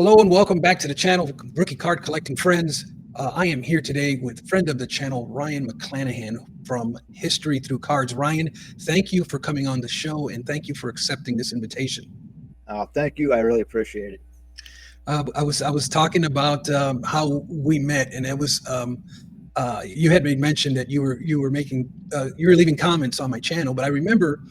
Hello and welcome back to the channel, Rookie Card Collecting Friends. I am here today with friend of the channel, Ryan McClanahan from History Through Cards. Ryan, thank you for coming on the show and thank you for accepting this invitation. Thank you. I really appreciate it. I was talking about how we met, and it was you had made mention that you were making you were leaving comments on my channel, but I remember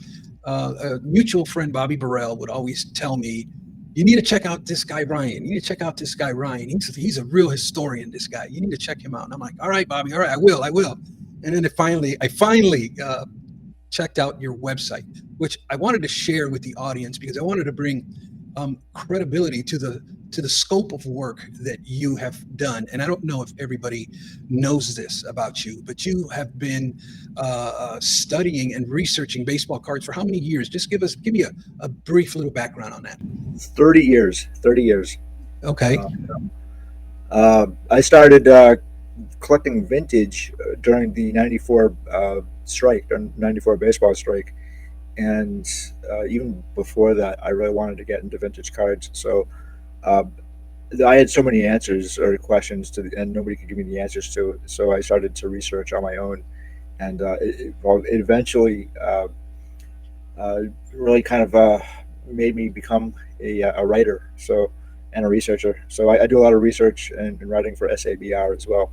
a mutual friend, Bobby Burrell, would always tell me, you need to check out this guy, Ryan. You need to check out this guy, Ryan. He's a real historian, this guy. You need to check him out. And I'm like, all right, Bobby. All right, I will. And then I finally checked out your website, which I wanted to share with the audience because I wanted to bring credibility to the scope of work that you have done. And I don't know if everybody knows this about you, but you have been studying and researching baseball cards for how many years? Just give me a brief little background on that. 30 years. 30 years. Okay. I started collecting vintage during the 94 strike, 94 baseball strike. And even before that, I really wanted to get into vintage cards. So I had so many answers or questions and nobody could give me the answers to. So I started to research on my own, and it eventually really kind of made me become a writer. And a researcher. So I do a lot of research and writing for SABR as well.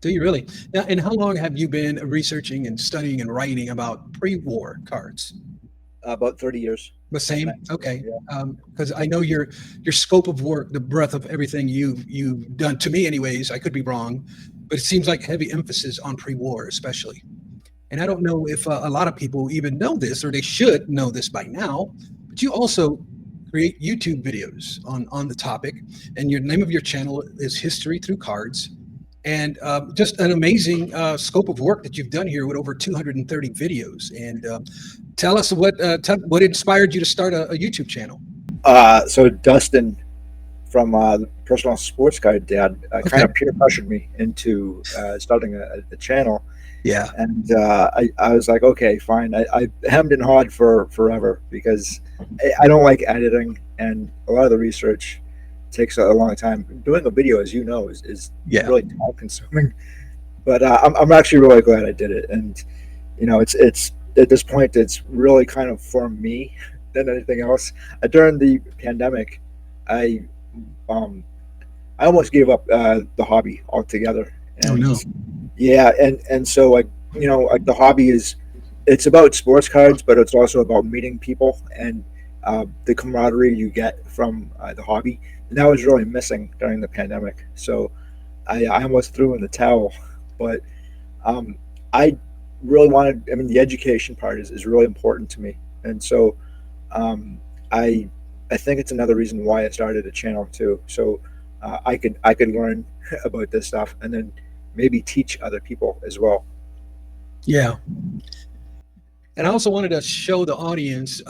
Do you really? Now, and how long have you been researching and studying and writing about pre-war cards? About 30 years. The same? Okay. Yeah. Because I know your scope of work, the breadth of everything you've done, to me anyways, I could be wrong, but it seems like heavy emphasis on pre-war especially. And I don't know if a lot of people even know this, or they should know this by now, but you also create YouTube videos on the topic, and your name of your channel is History Through Cards. And just an amazing scope of work that you've done here with over 230 videos. And tell us what inspired you to start a YouTube channel. So Dustin from the Personal Sports Card Dad kind of peer pressured me into starting a channel. Yeah. And I was like, okay, fine. I hemmed and hawed for forever because I don't like editing, and a lot of the research takes a long time. Doing a video, as you know, is really time consuming. But I'm actually really glad I did it, and it's at this point it's really kind of for me than anything else. During the pandemic, I almost gave up the hobby altogether. And, oh no! Yeah, and so like the hobby it's about sports cards, but it's also about meeting people and the camaraderie you get from the hobby. And that was really missing during the pandemic. So I almost threw in the towel, but I really wanted, the education part is really important to me. And so I think it's another reason why I started a channel too. So I could learn about this stuff and then maybe teach other people as well. Yeah. And I also wanted to show the audience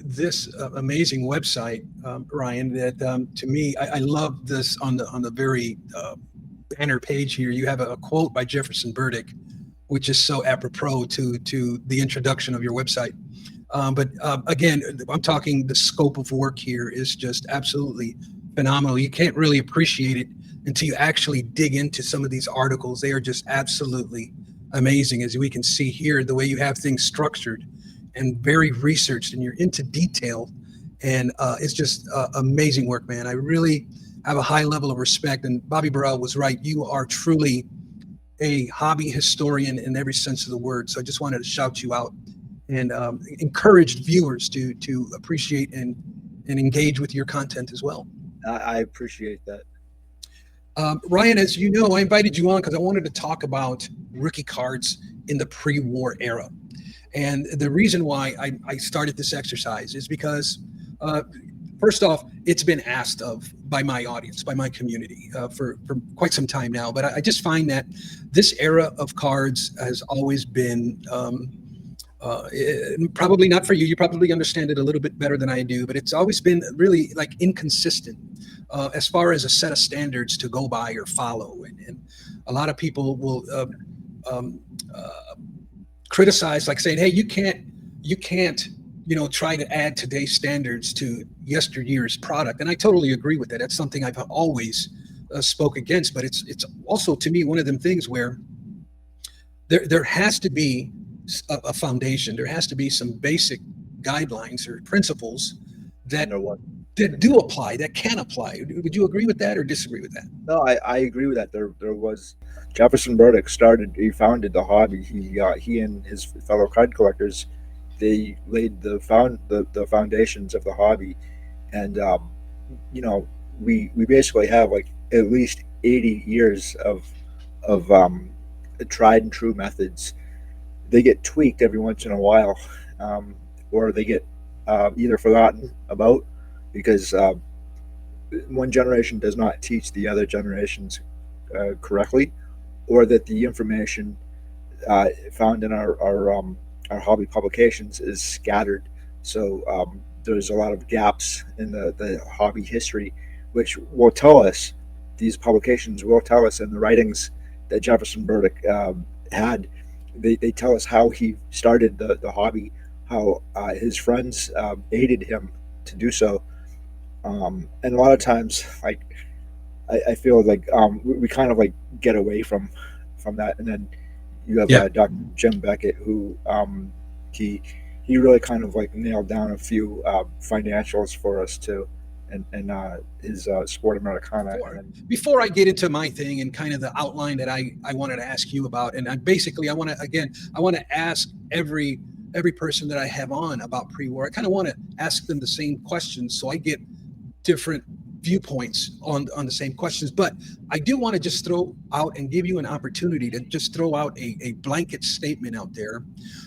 this amazing website, Ryan, that to me, I love this on the very banner page here. You have a quote by Jefferson Burdick, which is so apropos to the introduction of your website. But again, I'm talking the scope of work here is just absolutely phenomenal. You can't really appreciate it until you actually dig into some of these articles. They are just absolutely amazing, as we can see here, the way you have things structured and very researched, and you're into detail, and it's just amazing work, man. I really have a high level of respect, and Bobby Burrell was right. You are truly a hobby historian in every sense of the word. So I just wanted to shout you out and encourage viewers to appreciate and engage with your content as well. I appreciate that. Ryan, as you know, I invited you on because I wanted to talk about rookie cards in the pre-war era. And the reason why I started this exercise is because, first off, it's been asked of by my audience, by my community for quite some time now. But I just find that this era of cards has always been, probably not for you, you probably understand it a little bit better than I do, but it's always been really like inconsistent as far as a set of standards to go by or follow. And a lot of people will criticize, like saying, hey, you can't try to add today's standards to yesteryear's product. And I totally agree with that. That's something I've always spoke against. But it's also, to me, one of them things where there has to be a foundation. There has to be some basic guidelines or principles that do apply, that can apply. Would you agree with that or disagree with that? No, I agree with that. There was Jefferson Burdick he founded the hobby. He and his fellow card collectors, they laid the foundations of the hobby, and we basically have like at least 80 years of tried and true methods. They get tweaked every once in a while, or they get either forgotten about because one generation does not teach the other generations correctly, or that the information found in our hobby publications is scattered. So there's a lot of gaps in the hobby history, which will tell us, these publications will tell us in the writings that Jefferson Burdick had. They tell us how he started the hobby, how his friends aided him to do so. And a lot of times, like, I feel like we kind of like get away from that, and then you have Dr. Jim Beckett, who he really kind of like nailed down a few financials for us too, and his Sport Americana. Before I get into my thing and kind of the outline that I wanted to ask you about, and I want to ask every person that I have on about pre-war. I kind of want to ask them the same questions, so I get different viewpoints on the same questions. But I do want to just throw out and give you an opportunity to just throw out a blanket statement out there.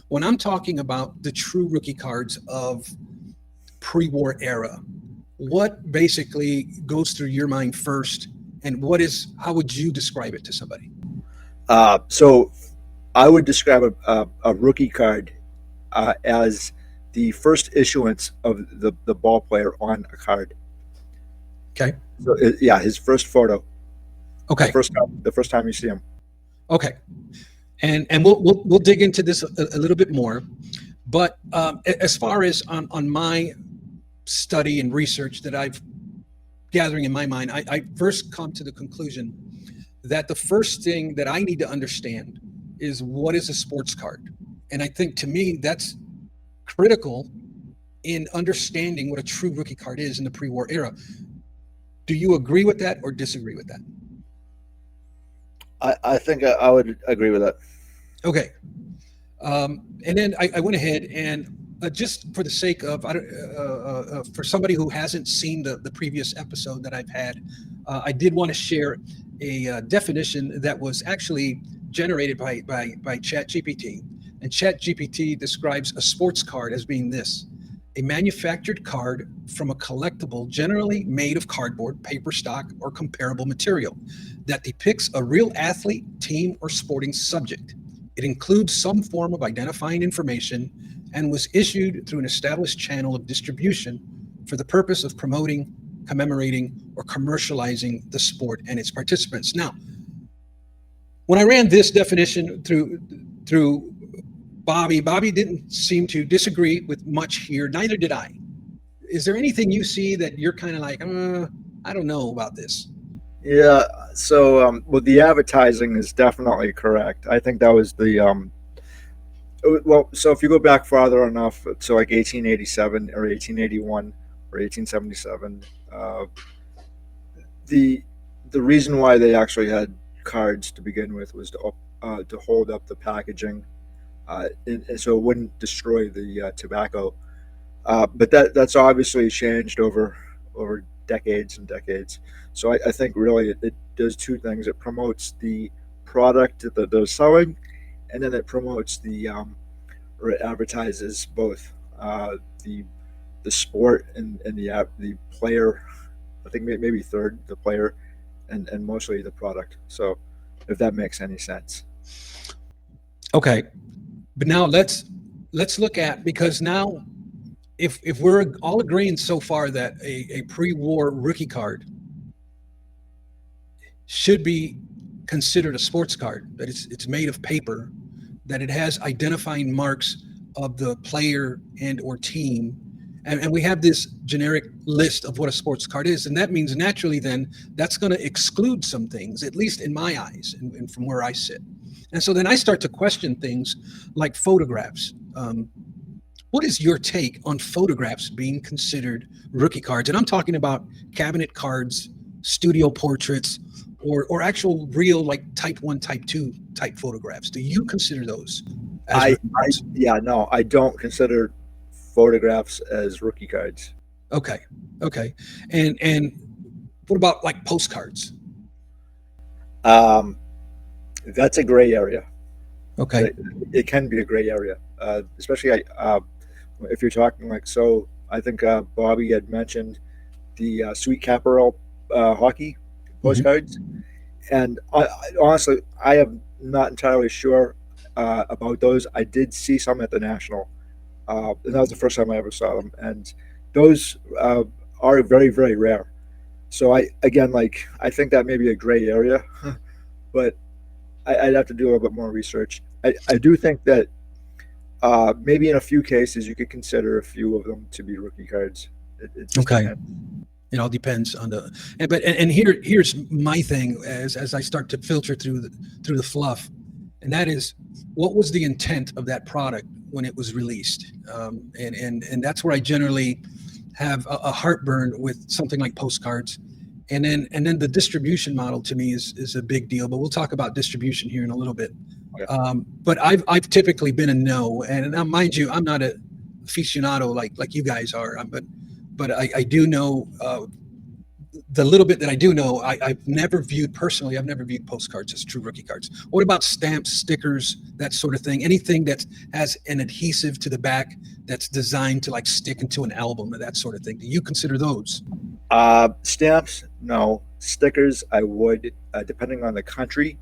When I'm talking about the true rookie cards of pre-war era, what basically goes through your mind first, and how would you describe it to somebody? So I would describe a rookie card as the first issuance of the ball player on a card. Okay. So his first photo. Okay. The first time you see him. Okay. And we'll dig into this a little bit more, but as far as on my study and research that I've gathering in my mind, I first come to the conclusion that the first thing that I need to understand is what is a sports card. And I think, to me, that's critical in understanding what a true rookie card is in the pre-war era. Do you agree with that or disagree with that? I think I would agree with that. Okay. And then I went ahead and just for the sake of, for somebody who hasn't seen the previous episode that I've had, I did want to share a definition that was actually generated by ChatGPT. And ChatGPT describes a sports card as being this: a manufactured card from a collectible generally made of cardboard, paper stock, or comparable material that depicts a real athlete, team, or sporting subject. It includes some form of identifying information and was issued through an established channel of distribution for the purpose of promoting, commemorating, or commercializing the sport and its participants. Now, when I ran this definition through Bobby didn't seem to disagree with much here. Neither did I. Is there anything you see that you're kind of like, I don't know about this? Yeah. So, well, the advertising is definitely correct. I think that was the well. So if you go back farther enough, so like 1887 or 1881 or 1877, the reason why they actually had cards to begin with was to hold up the packaging. And so it wouldn't destroy the tobacco, but that's obviously changed over decades and decades. So I think really it does two things: it promotes the product that they're selling, and then it promotes or it advertises both the sport and the player. I think maybe third, the player, and mostly the product. So if that makes any sense. Okay. But now let's look at, because now if we're all agreeing so far that a pre-war rookie card should be considered a sports card, that it's made of paper, that it has identifying marks of the player and or team. And we have this generic list of what a sports card is. And that means naturally then that's going to exclude some things, at least in my eyes and from where I sit. And so then I start to question things like photographs. What is your take on photographs being considered rookie cards? And I'm talking about cabinet cards, studio portraits, or actual real like type 1, type 2 type photographs. Do you consider those as rookie cards? No, I don't consider photographs as rookie cards. Okay. And what about like postcards? That's a gray area. Okay. It can be a gray area, especially if you're talking like, so I think Bobby had mentioned the Sweet Caparel hockey postcards. And honestly, I am not entirely sure about those. I did see some at the National. And that was the first time I ever saw them. And those are very, very rare. So I think that may be a gray area, but I'd have to do a little bit more research. I do think that maybe in a few cases you could consider a few of them to be rookie cards. It just depends. It all depends on here's my thing as I start to filter through the fluff, and that is, what was the intent of that product when it was released? And that's where I generally have a heartburn with something like postcards. And then the distribution model to me is a big deal, but we'll talk about distribution here in a little bit. Okay. But I've typically been a no, and now mind you, I'm not a aficionado like you guys are, but I do know the little bit that I do know. I've never viewed postcards as true rookie cards. What about stamps, stickers, that sort of thing? Anything that has an adhesive to the back that's designed to like stick into an album or that sort of thing? Do you consider those? Stamps, no. Stickers, I would, depending on the country.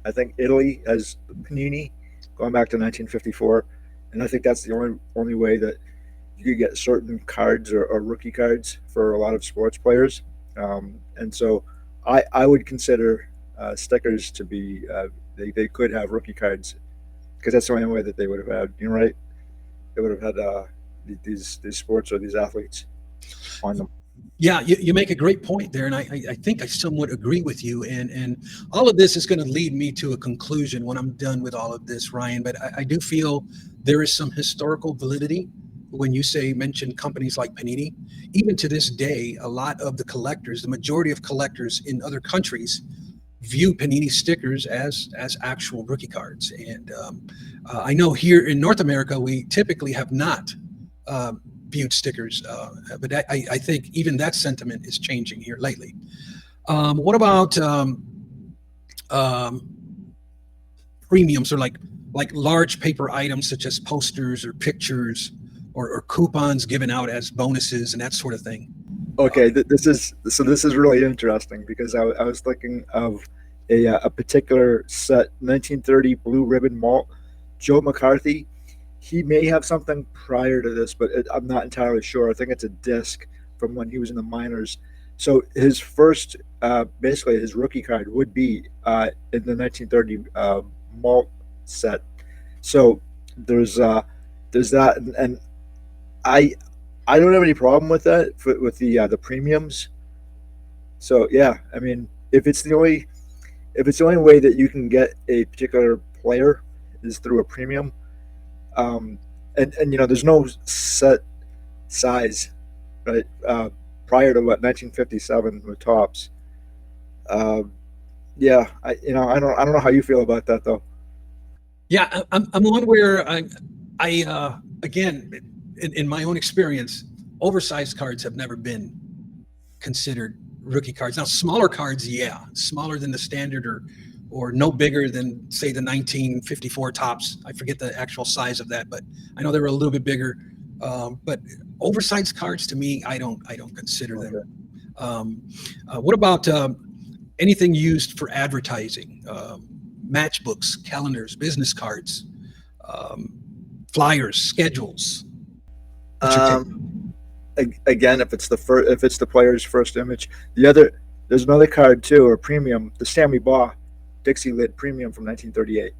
I think Italy has Panini going back to 1954, and I think that's the only way that you could get certain cards or rookie cards for a lot of sports players. And so I would consider stickers to be, they could have rookie cards, because that's the only way that they would have had, right? They would have had these sports or these athletes on them. Yeah, you make a great point there, and I think I somewhat agree with you. And all of this is going to lead me to a conclusion when I'm done with all of this, Ryan. But I do feel there is some historical validity when you mention companies like Panini. Even to this day, a lot of the collectors, the majority of collectors in other countries, view Panini stickers as actual rookie cards. And I know here in North America, we typically have not viewed stickers, but I think even that sentiment is changing here lately. What about premiums, or like large paper items such as posters or pictures or coupons given out as bonuses and that sort of thing? Okay, this is really interesting, because I was thinking of a particular set, 1930 Blue Ribbon Malt. Joe McCarthy, he may have something prior to this, but I'm not entirely sure. I think it's a disc from when he was in the minors. So his first, basically his rookie card would be in the 1930 malt set. So there's that, and I don't have any problem with that with the premiums. So yeah, I mean, if it's the only way that you can get a particular player is through a premium, and there's no set size, right? Prior to 1957 with Topps. Yeah, I don't know how you feel about that though. Yeah, I'm one where I again, in my own experience, oversized cards have never been considered rookie cards. Now, smaller cards, yeah, smaller than the standard, or no bigger than, say, the 1954 Topps. I forget the actual size of that, but I know they were a little bit bigger. But oversized cards, to me, I don't consider them. What about anything used for advertising? Matchbooks, calendars, business cards, flyers, schedules. Again, if it's the player's first image, there's another card too, or premium, the Sammy Baugh Dixie Lid Premium from 1938.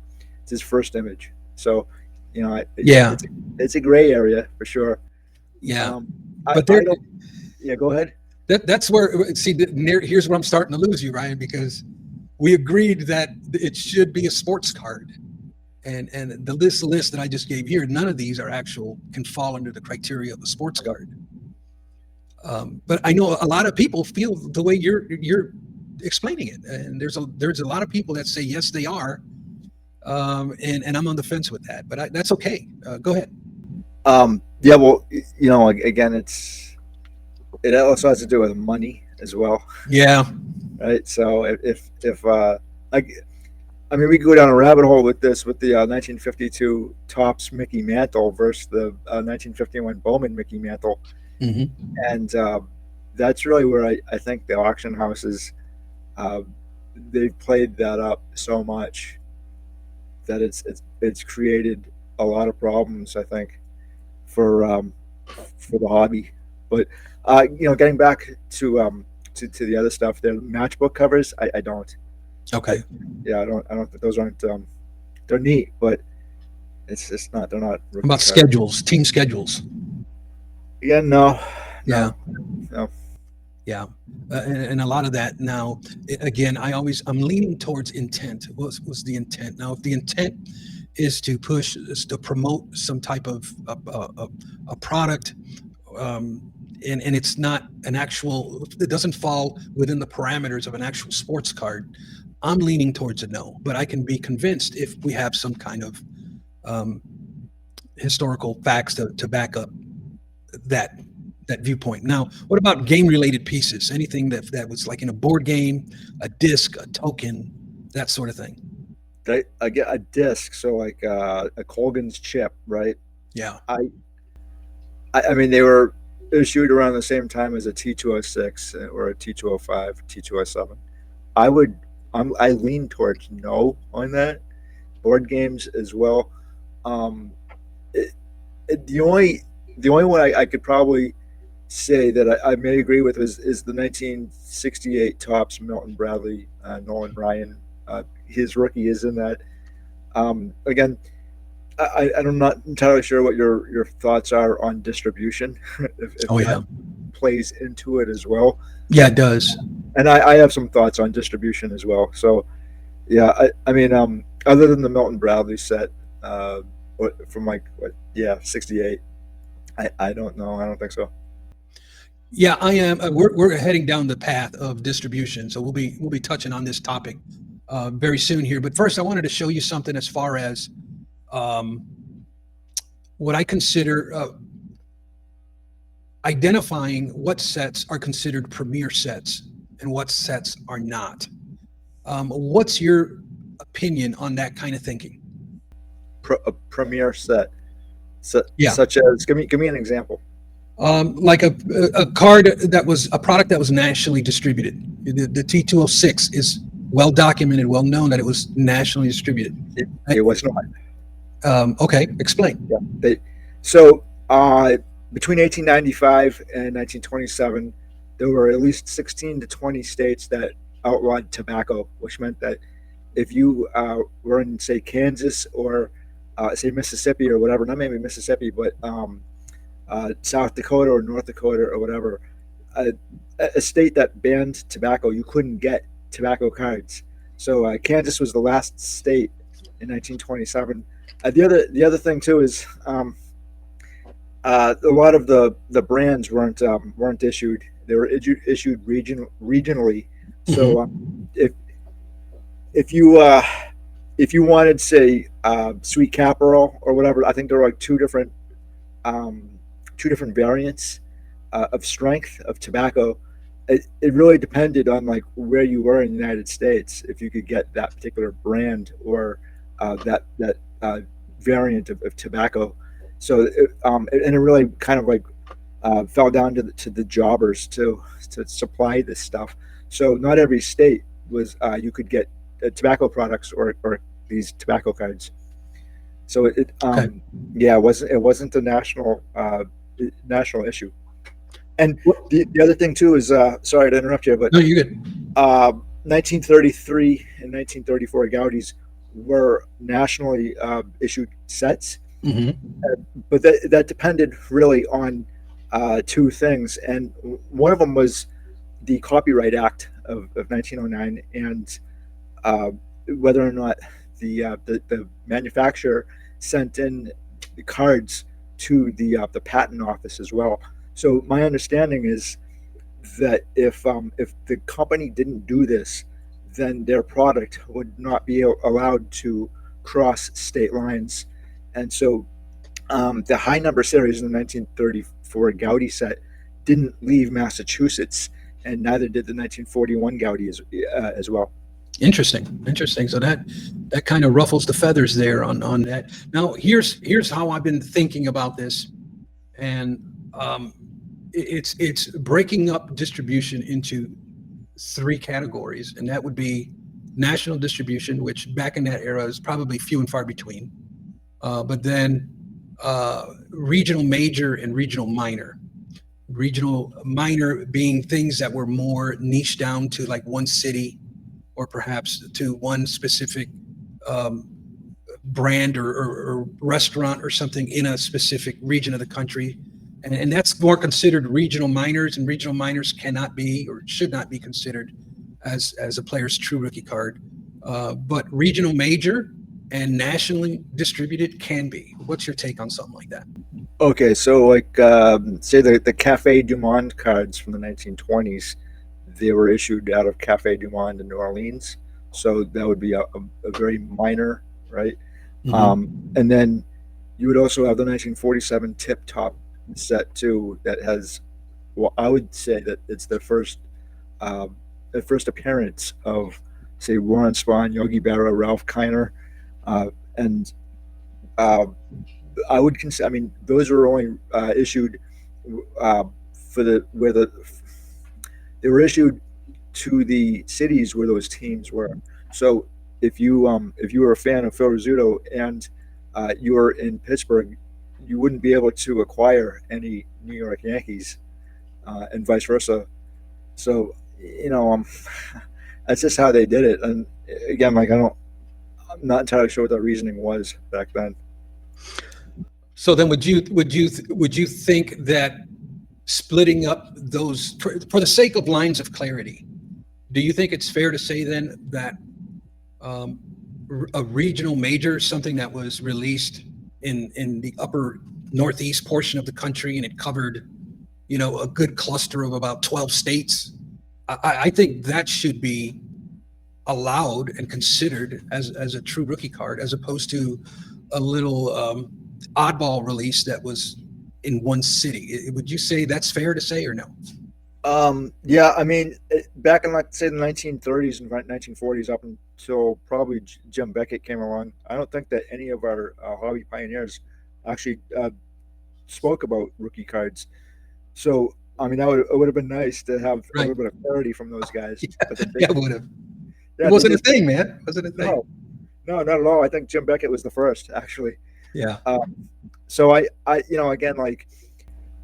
It's his first image. So You know, Yeah, it's a gray area for sure. yeah. Um, But I there, don't. Yeah, go ahead. that's where, see, here's where I'm starting to lose you, Ryan, because we agreed that it should be a sports card. And the list that I just gave here, none of these are actual can fall under the criteria of a sports card. But I know a lot of people feel the way you're explaining it, and there's a lot of people that say yes they are, and I'm on the fence with that. But that's okay. Go ahead. Yeah, well, you know, again, it also has to do with money as well, Yeah. right? So if like, I mean, we could go down a rabbit hole with this with the 1952 Topps Mickey Mantle versus the 1951 Bowman Mickey Mantle, Hmm. and that's really where I think the auction houses uh, they've played that up so much that it's created a lot of problems. I think for um, for the hobby. But you know, getting back to the other stuff, the matchbook covers, I don't. I, Okay. yeah, I don't. Those aren't. They're neat, but it's just not. They're not How rookie about cards. schedules, team schedules? Yeah, no, Yeah. no, no. Yeah. And a lot of that now, again, I'm leaning towards intent. Was the intent? Now, if the intent is to push, is to promote some type of a product, and it's not an actual, it doesn't fall within the parameters of an actual sports card, I'm leaning towards a no. But I can be convinced if we have some kind of um, historical facts to back up that viewpoint. Now, what about game related pieces? Anything that was like in a board game, a disc, a token, that sort of thing. I get a disc, so like a Colgan's chip, right? Yeah. I I mean they were issued around the same time as a T206 or a T205, T207. I would I lean towards no on that. Board games as well. Um, it, the only one I could probably say that I may agree with is the 1968 Topps Milton Bradley Nolan Ryan. His rookie is in that. Again, I'm not entirely sure what your thoughts are on distribution, if Oh that yeah. plays into it as well. Yeah, it does. And I have some thoughts on distribution as well. So yeah, I mean, other than the Milton Bradley set, from like what, yeah, 68. I don't know. I don't think so. Yeah, I am. We're heading down the path of distribution, so we'll be touching on this topic very soon here. But first, I wanted to show you something as far as um, what I consider identifying what sets are considered premier sets and what sets are not. What's your opinion on that kind of thinking? A premier set, Yeah, such as give me an example. like a card that was a product that was nationally distributed. The T206 is well documented, well known that it was nationally distributed. It was not. Okay, explain. Yeah. So between 1895 and 1927, there were at least 16 to 20 states that outlawed tobacco, which meant that if you were in, say, Kansas or say Mississippi or whatever, not maybe Mississippi, but South Dakota or North Dakota or whatever, a, a state that banned tobacco, you couldn't get tobacco cards. So Kansas was the last state in 1927. The other thing too is a lot of the brands weren't issued. They were issued regionally. So Mm-hmm. If you wanted, say, sweet caporal or whatever, I think there were like um, two different variants of strength of tobacco. It really depended on like where you were in the United States if you could get that particular brand or that variant of tobacco. So and it really kind of like fell down to the jobbers to supply this stuff. So not every state was you could get tobacco products or these tobacco cards. So Okay. yeah, it wasn't a national issue. And Well, the other thing too is sorry to interrupt you, but no, you're good. 1933 and 1934 Gaudis were nationally issued sets, Hmm. But that depended really on two things, and one of them was the Copyright Act of 1909, and uh, whether or not the manufacturer sent in the cards to the patent office as well. So my understanding is that if the company didn't do this, then their product would not be allowed to cross state lines, and so the high number series in the 1934 Gaudi set didn't leave Massachusetts, and neither did the 1941 Gaudi as well. Interesting, interesting. So that kind of ruffles the feathers there on that. Now, here's how I've been thinking about this, and it's breaking up distribution into three categories, and that would be national distribution, which back in that era is probably few and far between. But then regional major and regional minor. Regional minor being things that were more niche down to like one city or perhaps to one specific um, brand or restaurant or something in a specific region of the country. And that's more considered regional minors, and regional minors cannot be or should not be considered as a player's true rookie card. But regional major and nationally distributed can be. What's your take on something like that? Okay, so like say the Cafe Du Monde cards from the 1920s, they were issued out of Cafe Du Monde in New Orleans, so that would be a very minor, right? Mm-hmm. And then you would also have the 1947 Tip Top set too, that has, well, I would say that it's uh, the first appearance of, say, Warren Spahn, Yogi Berra, Ralph Kiner, uh, and uh, I would consider. I mean, those were only issued uh, for the they were issued to the cities where those teams were. So if you were a fan of Phil Rizzuto and you were in Pittsburgh, you wouldn't be able to acquire any New York Yankees, and vice versa. So that's just how they did it. And again, like I'm not entirely sure what the reasoning was back then. So then, would you think that splitting up those for the sake of lines of clarity, do you think it's fair to say then that um, a regional major, something that was released in the upper northeast portion of the country and it covered, a good cluster of about 12 states, I think that should be allowed and considered as a true rookie card, as opposed to a little oddball release that was in one city. Would you say that's fair to say or no? Yeah, I mean, back in like say the 1930s and 1940s, up until probably Jim Beckett came along, I don't think that any of our hobby pioneers actually spoke about rookie cards. So, I mean, it would have been nice to have a Right. little bit of clarity from those guys, but Yeah, would have. It yeah, they wasn't a just thing, man. It wasn't a thing. no, no, not at all. I think Jim Beckett was the first, actually. Yeah. So again, like,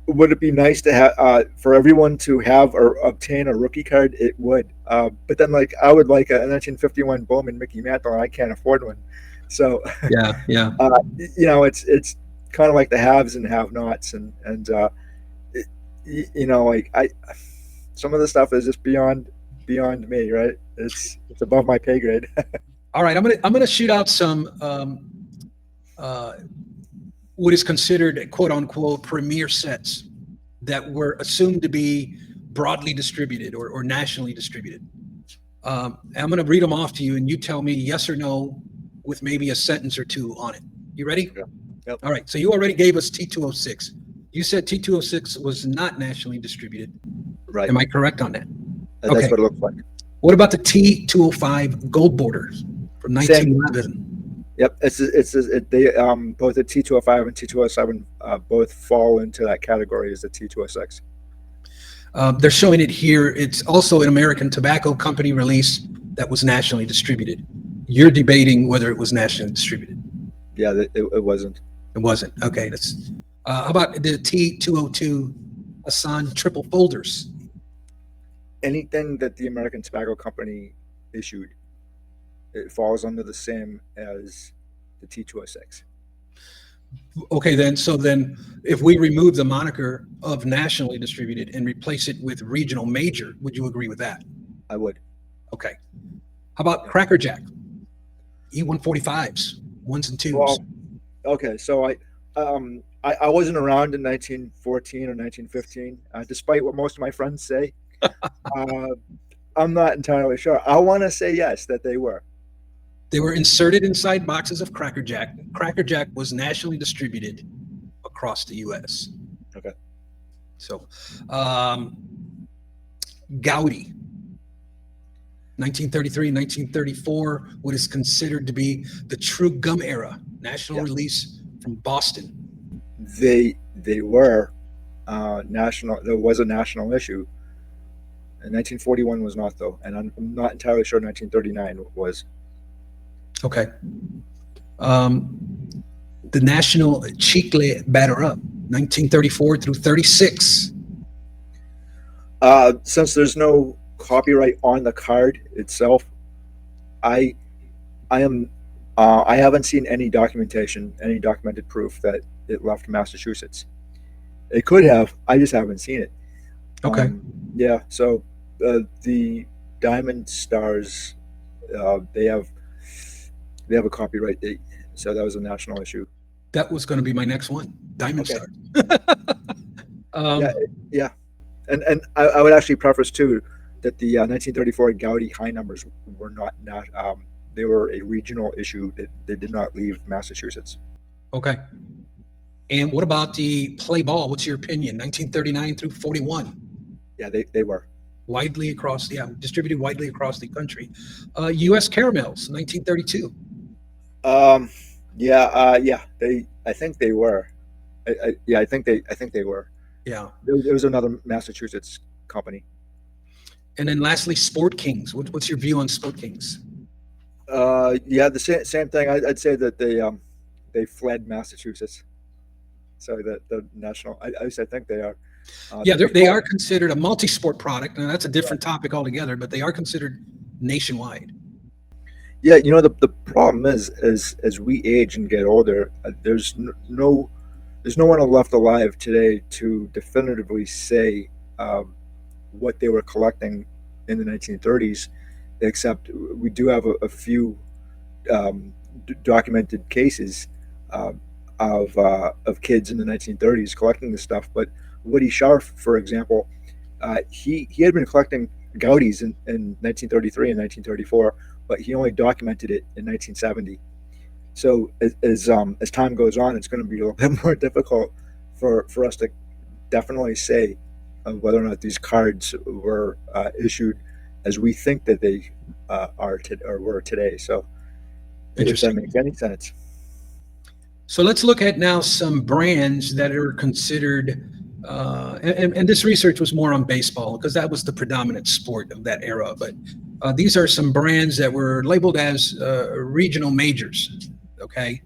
would it be nice to have for everyone to have or obtain a rookie card? It would, but then like I would like a 1951 Bowman Mickey Mantle, and I can't afford one. So, Yeah. Yeah. it's kind of like the haves and have-nots, and it, like some of the stuff is just beyond me, right? It's above my pay grade. All right. I'm gonna shoot out some uh, what is considered quote unquote premier sets that were assumed to be broadly distributed or nationally distributed. I'm going to read them off to you, and you tell me yes or no with maybe a sentence or two on it. You ready? Yeah. Yep. All right. So you already gave us T206. You said T206 was not nationally distributed. Right. Am I correct on that? That's Okay. what it looks like. What about the T205 gold borders from Same. 1911? Yep, they both the T205 and T207 both fall into that category as the T206. They're showing it here. It's also an American Tobacco Company release that was nationally distributed. You're debating whether it was nationally distributed. Yeah, it wasn't. It wasn't. Okay. That's how about the T202 Hassan triple folders? Anything that the American Tobacco Company issued, it falls under the same as the T206. Okay, then if we remove the moniker of nationally distributed and replace it with regional major, would you agree with that? I would. Okay. How about Cracker Jack? E145s, ones and twos. Well, okay, so I wasn't around in 1914 or 1915, despite what most of my friends say. Uh, I'm not entirely sure. I want to say yes, that they were. They were inserted inside boxes of Cracker Jack. Cracker Jack was nationally distributed across the U.S. Okay. So, Gaudi, 1933, 1934, what is considered to be the true gum era, national release from Boston. They were national. There was a national issue. And 1941 was not, though, and I'm not entirely sure 1939 was. Okay. The National Chicle Batter Up, 1934 through 36. Since there's no copyright on the card itself, I haven't seen any documentation, any documented proof that it left Massachusetts. It could have. I just haven't seen it. Okay. Yeah. So the Diamond Stars, they have a copyright date. So that was a national issue. That was going to be my next one. Diamond Stars. Yeah. And I would actually preface too that the 1934 Gaudi high numbers were not they were a regional issue. They did not leave Massachusetts. Okay. And what about the play ball? What's your opinion? 1939 through 41. Yeah, they were distributed widely across the country. U.S. Caramels, 1932. I think they were. I think they were. Yeah. There was another Massachusetts company. And then lastly, Sport Kings. What's your view on Sport Kings? The same thing. I'd say that they fled Massachusetts. So the national. I think they are. They are considered a multi-sport product, and that's a different topic altogether. But they are considered nationwide. Yeah, the problem is as we age and get older, there's no one left alive today to definitively say what they were collecting in the 1930s, except we do have a few documented cases of kids in the 1930s collecting this stuff. But Woody Scharf, for example, he had been collecting Gaudis in 1933 and 1934, but he only documented it in 1970. So as time goes on, it's going to be a little bit more difficult for us to definitely say whether or not these cards were issued as we think that they were today. So if that makes any sense. So let's look at now some brands that are considered, and this research was more on baseball because that was the predominant sport of that era. But these are some brands that were labeled as regional majors. Okay.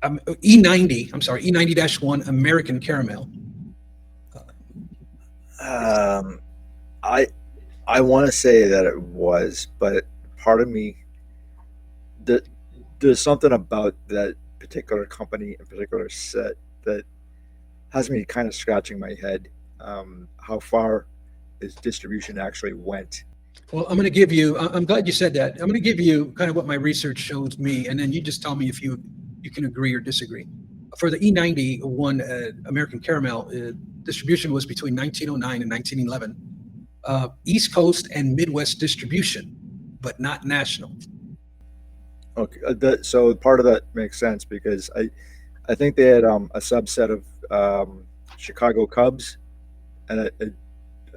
E90-1 American Caramel. I want to say that it was, but part of me, there's something about that particular company in particular set that has me kind of scratching my head. How far its distribution actually went. Well, I'm going to give you, I'm glad you said that. I'm going to give you kind of what my research shows me, and then you just tell me if you can agree or disagree. For the E90-1 American Caramel, distribution was between 1909 and 1911. East Coast and Midwest distribution, but not national. Okay, so part of that makes sense because I think they had a subset of Chicago Cubs, and I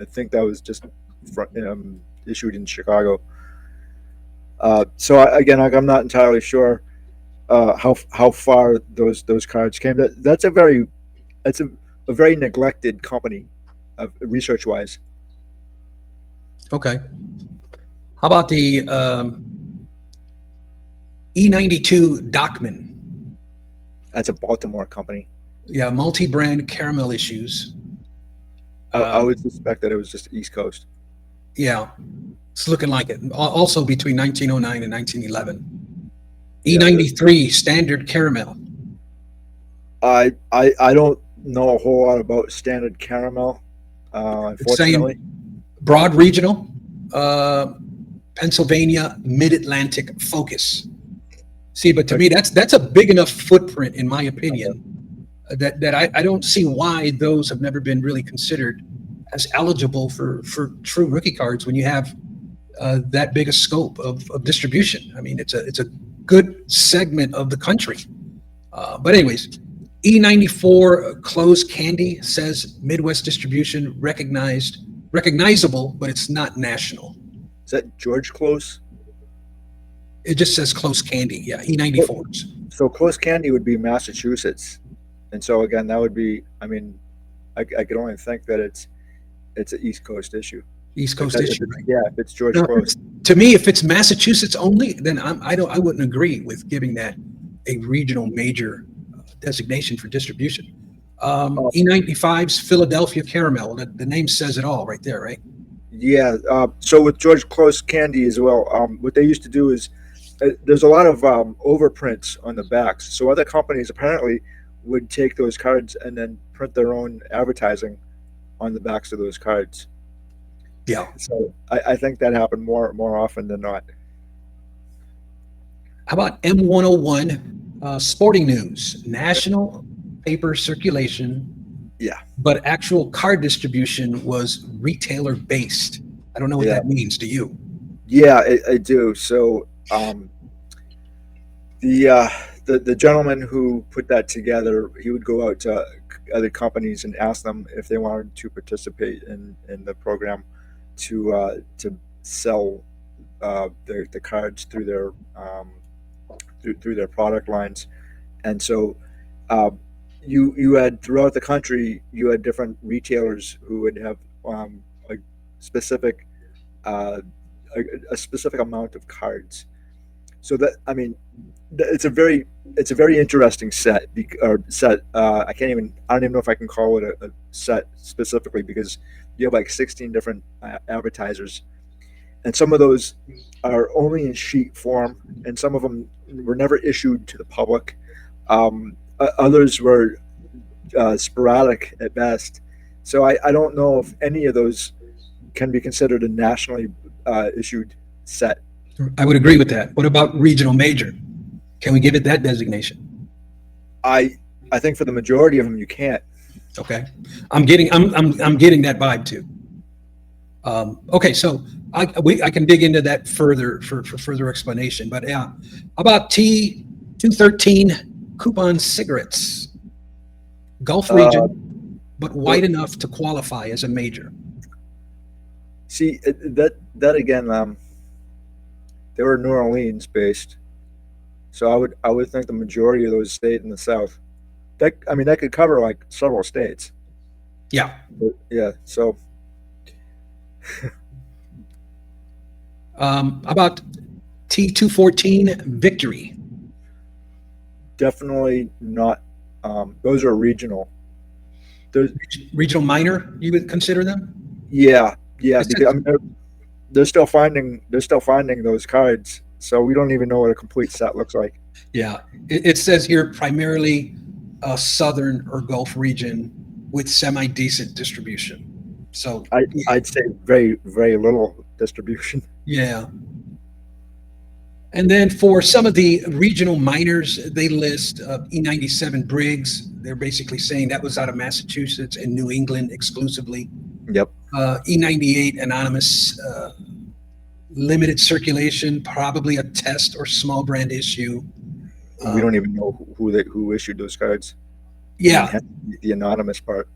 think that was just issued in Chicago. So again, I'm not entirely sure how far those cards came. That's a very neglected company, research wise. Okay. How about the E92 Dockman? That's a Baltimore company. Yeah, multi-brand caramel issues. I would suspect that it was just East Coast. Yeah, it's looking like it. Also between 1909 and 1911. E93 standard caramel. I don't know a whole lot about standard caramel, It's unfortunately. saying broad regional, Pennsylvania, mid-Atlantic focus. See, but to me, that's a big enough footprint, in my opinion, that I don't see why those have never been really considered as eligible for true rookie cards when you have that big a scope of distribution. I mean, it's a good segment of the country. But anyways, E94 closed candy says Midwest distribution recognizable, but it's not national. Is that George Close? It just says close candy. Yeah, E94s. So close candy would be Massachusetts, and so again, that would be. I mean, I could only think that it's an East Coast issue. East Coast issue, right? Yeah, if it's George No, Close. to me, if it's Massachusetts only, then I wouldn't agree with giving that a regional major designation for distribution. E95's Philadelphia caramel. The name says it all right there, right? Yeah. So with George Close candy as well, what they used to do is there's a lot of overprints on the backs. So other companies apparently would take those cards and then print their own advertising on the backs of those cards. Yeah. So I think that happened more often than not. How about M101 sporting news, national paper circulation? Yeah. But actual card distribution was retailer based. I don't know what that means. Do you? Yeah, I do. So the gentleman who put that together, he would go out to other companies and ask them if they wanted to participate in the program to sell the cards through their through their product lines. And so you had throughout the country, you had different retailers who would have a specific a specific amount of cards. So that, I mean, it's a very interesting set. I don't even know if I can call it a set specifically, because you have like 16 different advertisers, and some of those are only in sheet form, and some of them were never issued to the public. Others were sporadic at best. So I don't know if any of those can be considered a nationally issued set. I would agree with that. What about regional major? Can we give it that designation? I think for the majority of them you can't. Okay, I'm getting that vibe too. Okay, so I can dig into that further for further explanation. But yeah, how about T213 coupon cigarettes? Gulf region, but wide enough to qualify as a major. See, that again, they were New Orleans based, so I would think the majority of those stayed in the South. That could cover like several states. Yeah. But, yeah. So. About T214 victory. Definitely not. Those are regional. There's regional minor. You would consider them? Yeah. Because they're still finding those cards, so we don't even know what a complete set looks like. Yeah, it says here primarily southern or Gulf region with semi-decent distribution. So I'd say very, very little distribution. Yeah. And then for some of the regional minors, they list E97 Briggs. They're basically saying that was out of Massachusetts and New England exclusively. Yep. E98 Anonymous, limited circulation, probably a test or small brand issue. We don't even know who issued those cards. Yeah. The anonymous part.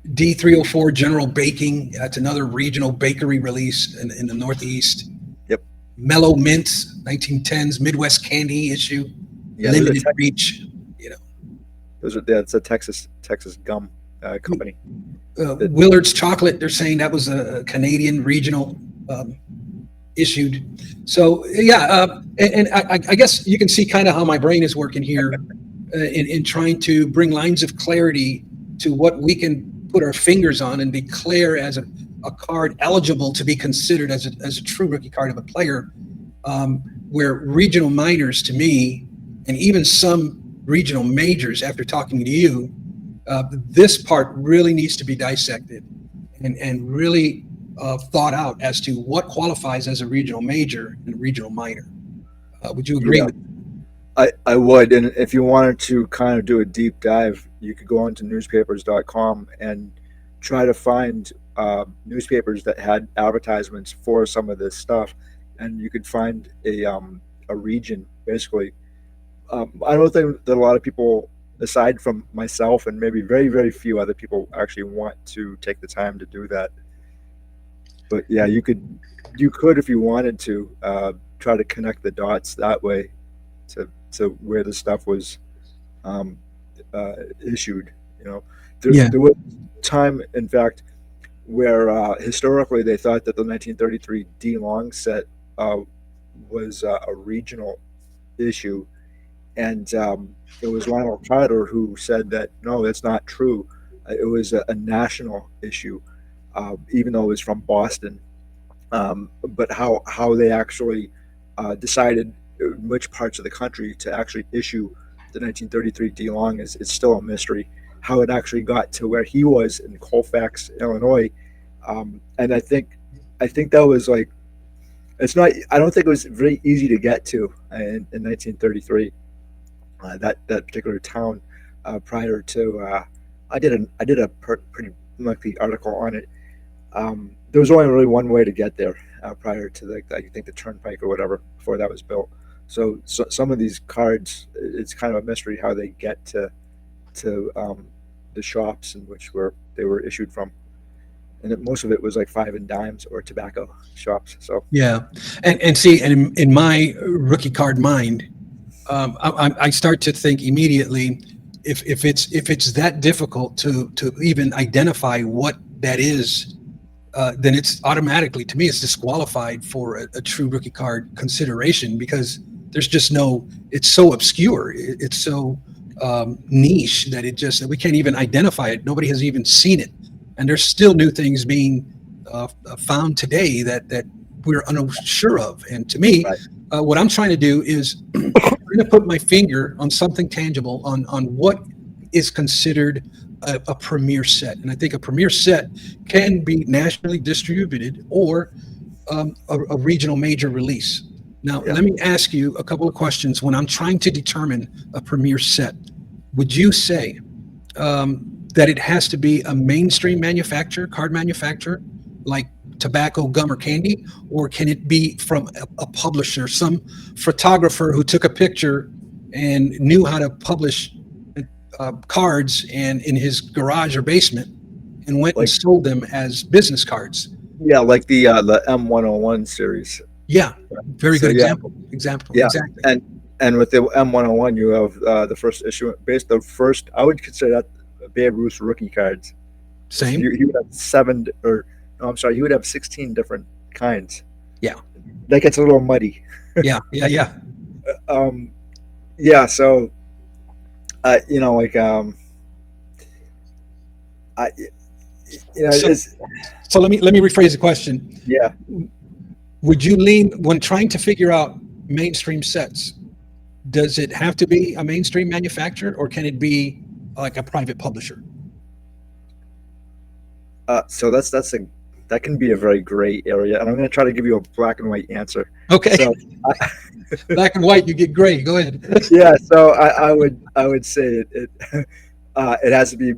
D304 General Baking. That's another regional bakery release in the Northeast. Yep. Mellow Mints, 1910s Midwest Candy issue. Yeah, limited reach. That's a Texas gum company. Willard's Chocolate. They're saying that was a Canadian regional issued. So yeah, and I guess you can see kind of how my brain is working here in trying to bring lines of clarity to what we can put our fingers on and declare as a card eligible to be considered as a true rookie card of a player, where regional minors to me and even some regional majors, after talking to you, this part really needs to be dissected and really thought out as to what qualifies as a regional major and a regional minor. Would you agree Yeah, with? I would. And if you wanted to kind of do a deep dive, you could go on to newspapers.com and try to find newspapers that had advertisements for some of this stuff. And you could find a region, basically. I don't think that a lot of people, aside from myself and maybe very, very few other people, actually want to take the time to do that. But yeah, you could if you wanted to try to connect the dots that way to where the stuff was um, issued. You know, Yeah. there was time, in fact, where historically they thought that the 1933 D long set uh, was a regional issue, and it was Lionel Carter who said that no, that's not true. It was a national issue, even though it was from Boston. But how they actually decided which parts of the country to actually issue the 1933 D long is still a mystery. How it actually got to where he was in Colfax, Illinois, and I think that was like it's not. I don't think it was very easy to get to in 1933. That particular town prior to I did a pretty lengthy article on it. There was only really one way to get there prior to I think the turnpike or whatever before that was built. So some of these cards, it's kind of a mystery how they get to the shops in which they were issued from, and most of it was like five and dimes or tobacco shops. So Yeah, and see, and in my rookie card mind, I start to think immediately, if it's that difficult to even identify what that is, then it's automatically, to me, it's disqualified for a true rookie card consideration, because there's just no, it's so obscure, it's so niche that that we can't even identify it. Nobody has even seen it, and there's still new things being found today that we're unsure of. And to me, right, what I'm trying to do is trying to put my finger on something tangible on what is considered a premier set. And I think a premier set can be nationally distributed or a regional major release. Now, yeah, let me ask you a couple of questions. When I'm trying to determine a premier set, would you say that it has to be a mainstream manufacturer, card manufacturer, like tobacco, gum, or candy, or can it be from a publisher, some photographer who took a picture and knew how to publish cards and in his garage or basement and went and like sold them as business cards? yeah, like the M101 series. Yeah, very So good yeah, example. yeah, Exactly. and with the M101, you have the first issue. The first, I would consider that Babe Ruth's rookie cards. Same. He would have seven, or no, I'm sorry, he would have 16 different kinds. Yeah. That gets a little muddy. Yeah. Um, yeah, so like I, So, it's so let me rephrase the question. yeah. Would you lean, when trying to figure out mainstream sets, does it have to be a mainstream manufacturer, or can it be like a private publisher? So that can be a very gray area, and I'm going to try to give you a black and white answer. Okay. So Black and white, you get gray. Go ahead. yeah, so I would say it has to be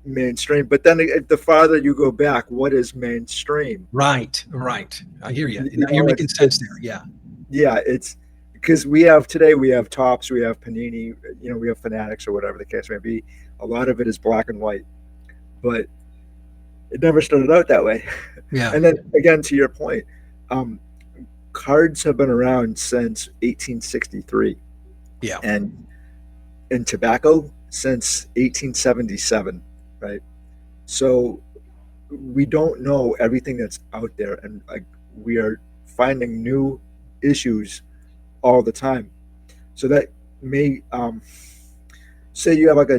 mainstream. But then if the farther you go back, what is mainstream? Right. I hear you. You Now you're know, making sense there. Yeah. yeah, it's because today we have Tops, we have Panini, we have Fanatics or whatever the case may be. A lot of it is black and white, but it never started out that way. Yeah. And then again, to your point, um, cards have been around since 1863, Yeah. and in tobacco since 1877, right? So we don't know everything that's out there, and we are finding new issues all the time. So that may say you have like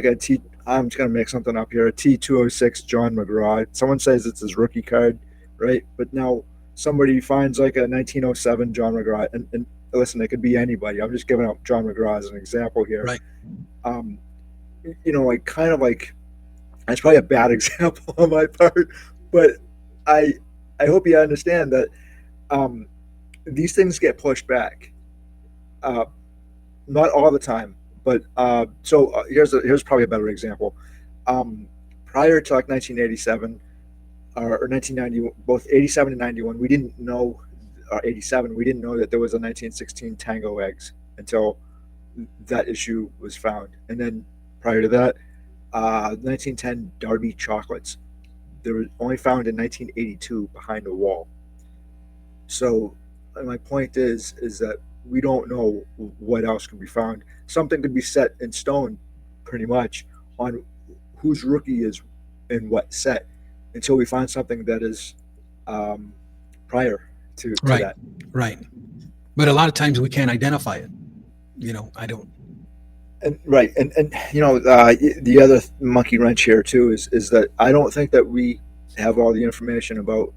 a T. I'm just gonna make something up here. A T206 John McGraw. Someone says it's his rookie card, right? But now somebody finds like a 1907 John McGraw, and listen, it could be anybody. I'm just giving out John McGraw as an example here. Right. Um, like kind of like that's probably a bad example on my part, but I I hope you understand that um, these things get pushed back. Uh, Not all the time, but here's probably a better example. Um, Prior to like 1987 or 1990, both 87 and 91, we didn't know, 87, we didn't know that there was a 1916 Tango eggs until that issue was found. And then prior to that, 1910 Darby chocolates. They were only found in 1982 behind a wall. So my point is that we don't know what else could be found. Something could be set in stone, pretty much, on whose rookie is in what set, until we find something that is um, prior to Right. that. Right. But a lot of times we can't identify it. I don't. And right, and the other monkey wrench here too is that I don't think that we have all the information about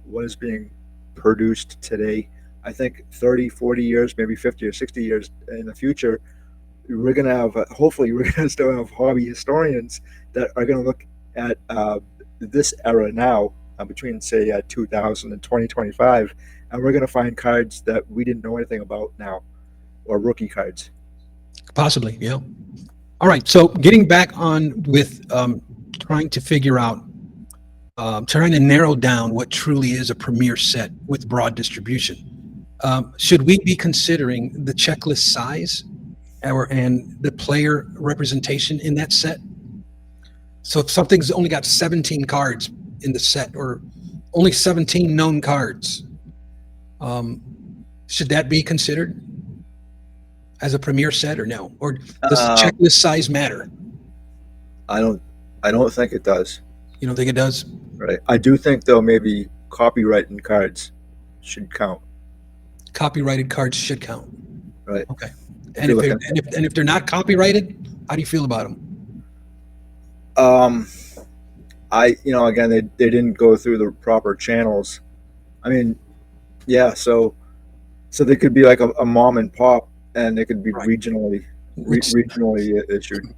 what is being produced today. I think 30, 40 years, maybe 50 or 60 years in the future, we're going to have, hopefully, we're going to still have hobby historians that are going to look at this era now, between, say, 2000 and 2025, and we're going to find cards that we didn't know anything about now, or rookie cards. Possibly, yeah. All right. So getting back on with trying to figure out, trying to narrow down what truly is a premier set with broad distribution. Should we be considering the checklist size and the player representation in that set? So if something's only got 17 cards in the set, or only 17 known cards, should that be considered as a premier set, or no? Or does the checklist size matter? I don't think it does. You don't think it does? Right. I do think though maybe copyrighted cards should count. Copyrighted cards should count. Right. Okay. And if they're not copyrighted, how do you feel about them? Again, they didn't go through the proper channels. I mean, yeah, so they could be like a mom and pop, and they could be Right. regionally issued.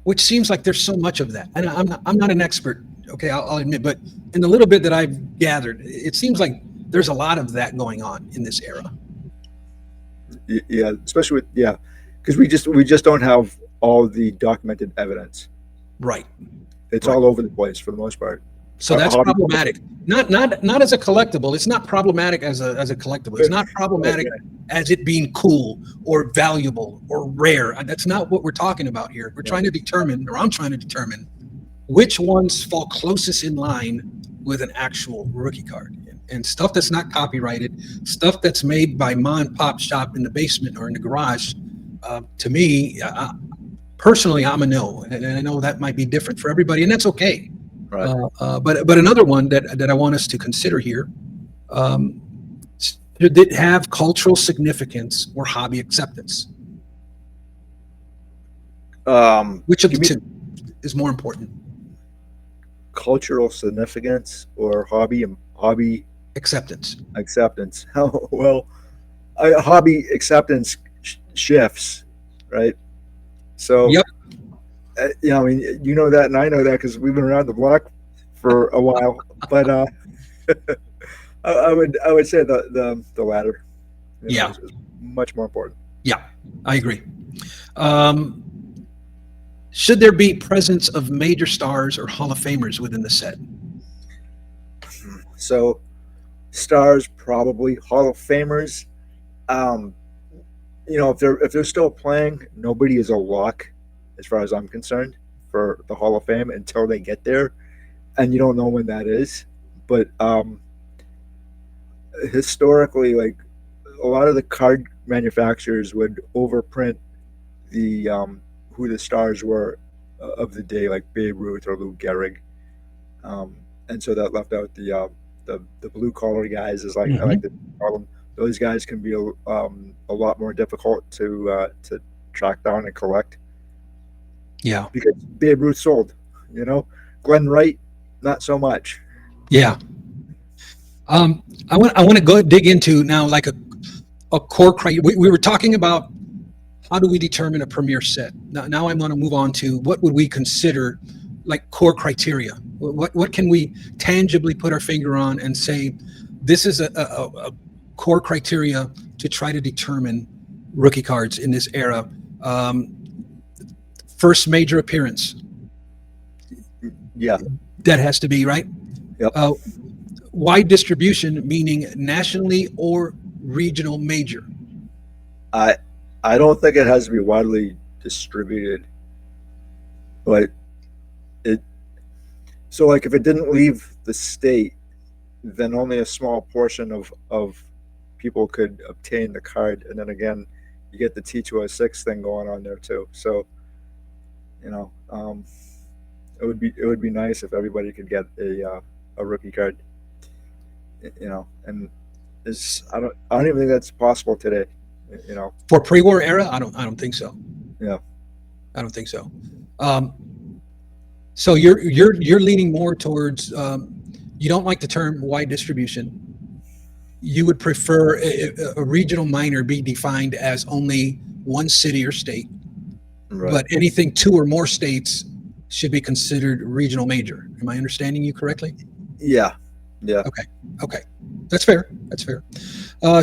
Which seems like there's so much of that. And I'm not an expert, okay, I'll admit, but in the little bit that I've gathered, it seems like there's a lot of that going on in this era. Yeah, especially because we just don't have all the documented evidence. Right. It's Right. all over the place for the most part. So that's hobby- problematic. Not as a collectible. It's not problematic as a collectible. It's not problematic as it being cool or valuable or rare. That's not what we're talking about here. We're trying to determine, or I'm trying to determine, which ones fall closest in line with an actual rookie card. And stuff that's not copyrighted, stuff that's made by mom and pop shop in the basement or in the garage, to me, personally, I'm a no. And I know that might be different for everybody, and that's okay. Right. But another one that I want us to consider here, should it have cultural significance or hobby acceptance? Which of the two is more important? Cultural significance or hobby Acceptance. acceptance. Well, hobby acceptance shifts, right? So, Yep. I mean, you know that, and I know that because we've been around the block for a while. But I would say the latter. Yeah. Is much more important. Yeah, I agree. Should there be presence of major stars or Hall of Famers within the set? So, stars probably, Hall of Famers. If they're still playing, nobody is a lock, as far as I'm concerned, for the Hall of Fame until they get there, and you don't know when that is. But historically, like a lot of the card manufacturers would overprint the who the stars were of the day, like Babe Ruth or Lou Gehrig, and so that left out the blue collar guys, as I like to call them. Those guys can be a lot more difficult to track down and collect. Yeah. Because Babe Ruth sold, Glenn Wright, not so much. Yeah. I want to go dig into now, like a core criteria. We were talking about how do we determine a premier set. Now I'm going to move on to what would we consider like core criteria. What can we tangibly put our finger on and say this is a core criteria to try to determine rookie cards in this era. First major appearance. Yeah, that has to be right. Yep. Wide distribution, meaning nationally or regional major. I don't think it has to be widely distributed, but so like if it didn't leave the state, then only a small portion of people could obtain the card, and then again, you get the T206 thing going on there too. So, you know, it would be nice if everybody could get a rookie card. You know, and I don't even think that's possible today. You know, for pre-war era, I don't think so. Yeah, I don't think so. So you're leaning more towards you don't like the term wide distribution. You would prefer a regional minor be defined as only one city or state, right. But anything 2 or more states should be considered regional major. Am I understanding you correctly? Yeah. Okay, that's fair.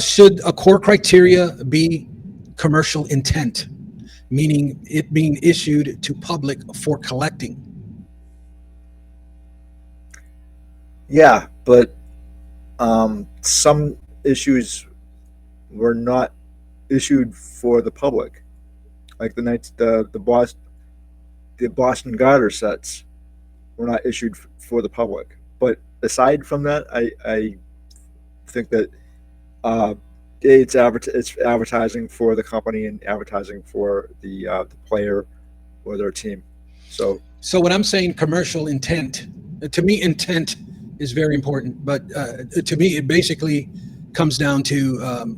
Should a core criteria be commercial intent, meaning it being issued to public for collecting? Yeah, but some issues were not issued for the public, like the Boston Garter sets were not issued for the public. But aside from that, I think that it's advertising for the company and advertising for the player or their team. So when I'm saying commercial intent, to me, intent is very important. But to me, it basically comes down to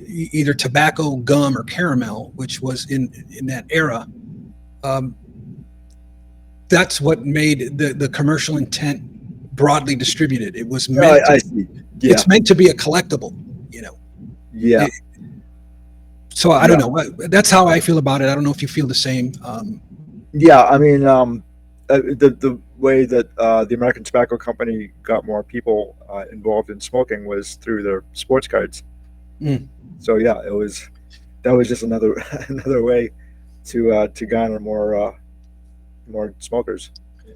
either tobacco, gum, or caramel, which was in that era. That's what made the commercial intent broadly distributed. It was meant. I see. Yeah. It's meant to be a collectible, you know. Yeah. So I don't know. That's how I feel about it. I don't know if you feel the same. Yeah, I mean, the way that the American Tobacco Company got more people involved in smoking was through their sports cards. So yeah, that was just another way to garner more smokers.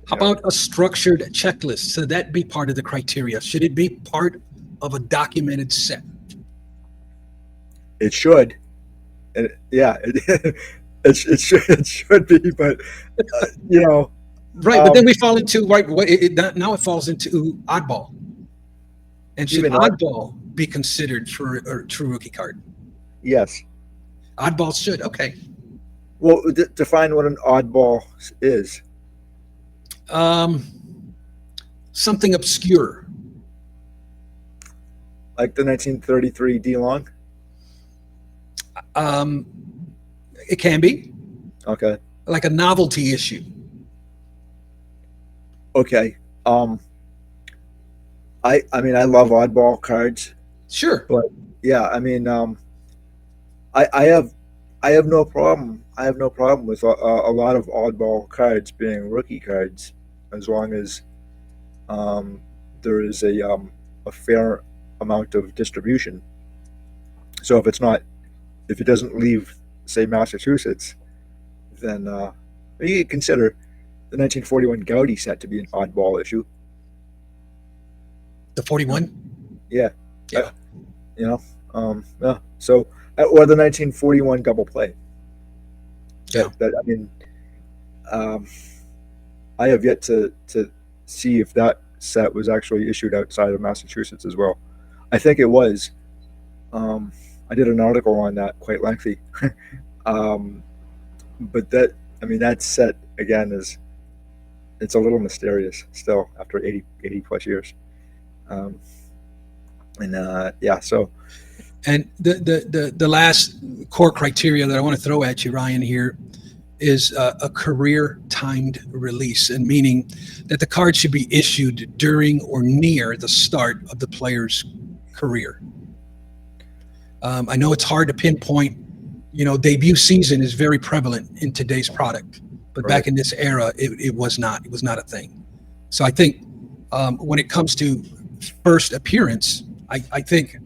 How about a structured checklist? Should that be part of the criteria? Should it be part of a documented set? It should. And it should be, but you know. Right, but then we fall into now it falls into oddball. And should oddball be considered for a true rookie card? Yes. Oddball should. Okay. Well, define what an oddball is. Something obscure. Like the 1933 D-Long? It can be. Okay. Like a novelty issue. Okay. I mean, I love oddball cards. Sure. But yeah, I mean, I have no problem. I have no problem with a lot of oddball cards being rookie cards, as long as there is a fair amount of distribution. So if it doesn't leave, say, Massachusetts, then you could consider the 1941 Gaudy set to be an oddball issue. The 41? Yeah. Yeah. Yeah. So, or the 1941 double play. Yeah. I mean, I have yet to see if that set was actually issued outside of Massachusetts as well. I think it was. I did an article on that, quite lengthy. But that set again it's a little mysterious still after 80 plus years. So. And the last core criteria that I want to throw at you, Ryan, here is a career timed release, and meaning that the card should be issued during or near the start of the player's career. I know it's hard to pinpoint. Debut season is very prevalent in today's product, but Right. back in this era, it was not. It was not a thing. So I think when it comes to first appearance, I think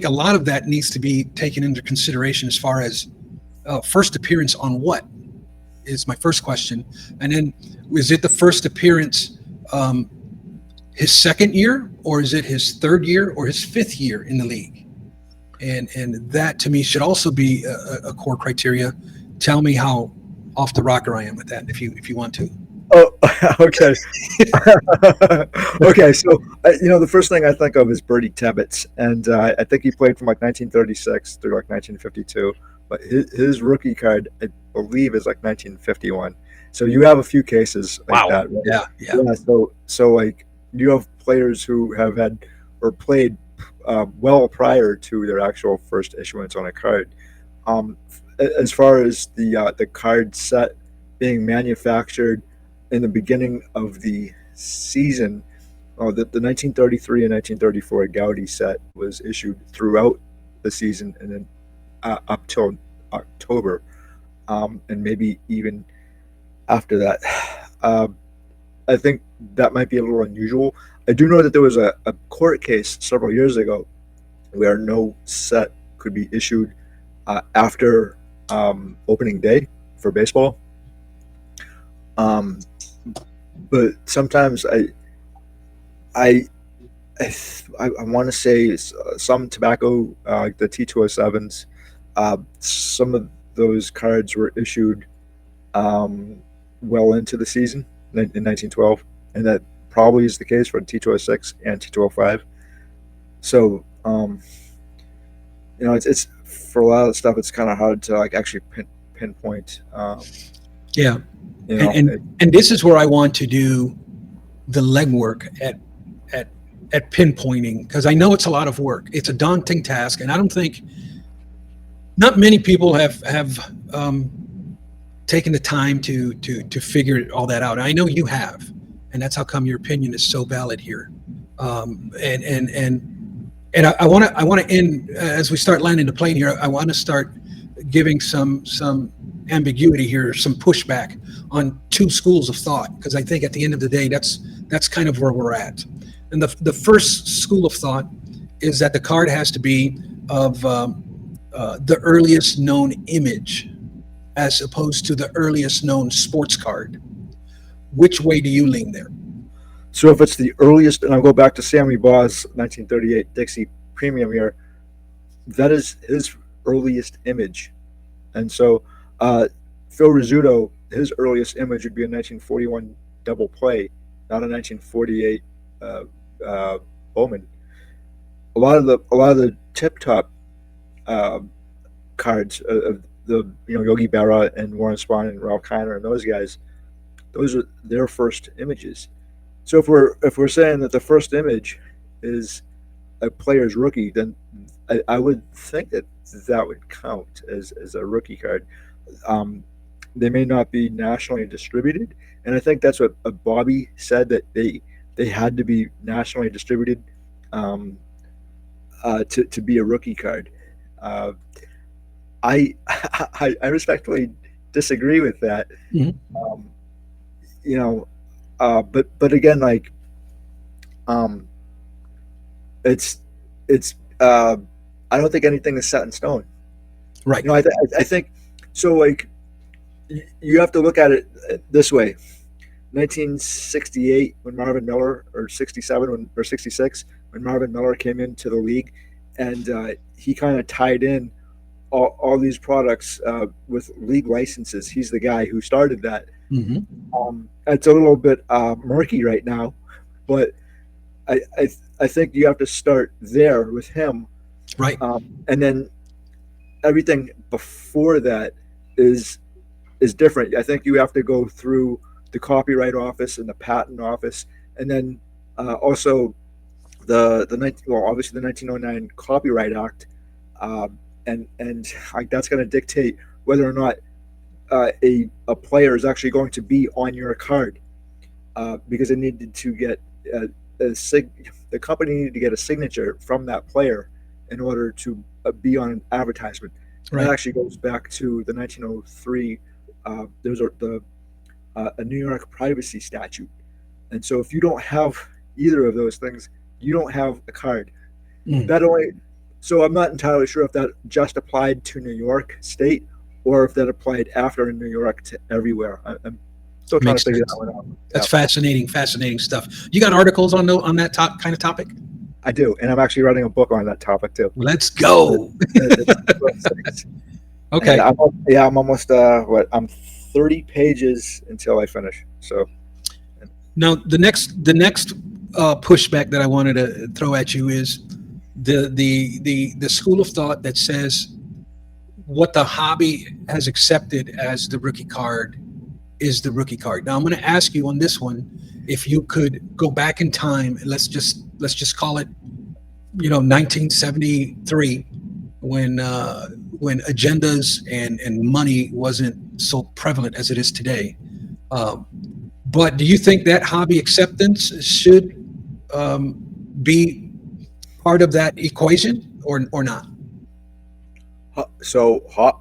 a lot of that needs to be taken into consideration as far as first appearance on what is my first question, and then is it the first appearance his second year, or is it his third year, or his fifth year in the league? And that to me should also be a core criteria. Tell me how off the rocker I am with that, if you want to. Oh, okay. Okay, so the first thing I think of is Bertie Tebbets, and I think he played from like 1936 through like 1952. But his rookie card, I believe, is like 1951. So you have a few cases like Wow. that. Right? Yeah, yeah. Yeah. So like you have players who have had or played well prior to their actual first issuance on a card. Um, as far as the card set being manufactured in the beginning of the season, the 1933 and 1934 Gaudi set was issued throughout the season and then up till October, and maybe even after that. I think that might be a little unusual. I do know that there was a court case several years ago where no set could be issued after opening day for baseball. Um, but sometimes I want to say some tobacco, like the T207s, some of those cards were issued well into the season in 1912, and that probably is the case for T206 and T205. So it's for a lot of stuff, it's kind of hard to like actually pinpoint. Yeah. You know, And this is where I want to do the legwork at pinpointing, because I know it's a lot of work. It's a daunting task, and I don't think not many people have taken the time to figure all that out. I know you have, and that's how come your opinion is so valid here. And I want to end as we start landing the plane here. I want to start giving some ambiguity here, some pushback on two schools of thought, because I think at the end of the day, that's kind of where we're at. And the first school of thought is that the card has to be of the earliest known image, as opposed to the earliest known sports card. Which way do you lean there? so if it's the earliest, and I'll go back to Sammy Baugh's 1938 Dixie Premium year, that is his earliest image. And so Phil Rizzuto, his earliest image would be a 1941 double play, not a 1948 Bowman. A lot of the tip top cards of the Yogi Berra and Warren Spahn and Ralph Kiner and those guys, those are their first images. So if we're saying that the first image is a player's rookie, then I would think that would count as a rookie card. They may not be nationally distributed, and I think that's what Bobby said, that they had to be nationally distributed to be a rookie card. I I respectfully disagree with that. Mhm. But again, like it's I don't think anything is set in stone. Right. I think so. Like you have to look at it this way: 1968 when Marvin Miller, or 67 or 66 when Marvin Miller came into the league, and he kind of tied in all these products with league licenses. He's the guy who started that. Mm-hmm. It's a little bit murky right now, but I think you have to start there with him, Right. and then everything before that is different. I think you have to go through the Copyright Office and the Patent Office, and then also obviously the 1909 Copyright Act, and like that's going to dictate whether or not a player is actually going to be on your card, because it needed to get the company needed to get a signature from that player in order to be on an advertisement. And that Right. actually goes back to the 1903. There was a New York privacy statute, and so if you don't have either of those things, you don't have a card. Mm. That only. So I'm not entirely sure if that just applied to New York State or if that applied after in New York to everywhere. I'm still trying to Makes figure that sense. one out. That's Yeah, fascinating stuff. You got articles on on that kind of topic? I do, and I'm actually writing a book on that topic too. Let's It- go. it's those things. And Okay. I'm almost I'm 30 pages until I finish. So Now the next pushback that I wanted to throw at you is the school of thought that says what the hobby has accepted as the rookie card is the rookie card. Now I'm going to ask you on this one if you could go back in time. Let's just call it 1973 when agendas and money wasn't so prevalent as it is today. Um, but do you think that hobby acceptance should be part of that equation or not?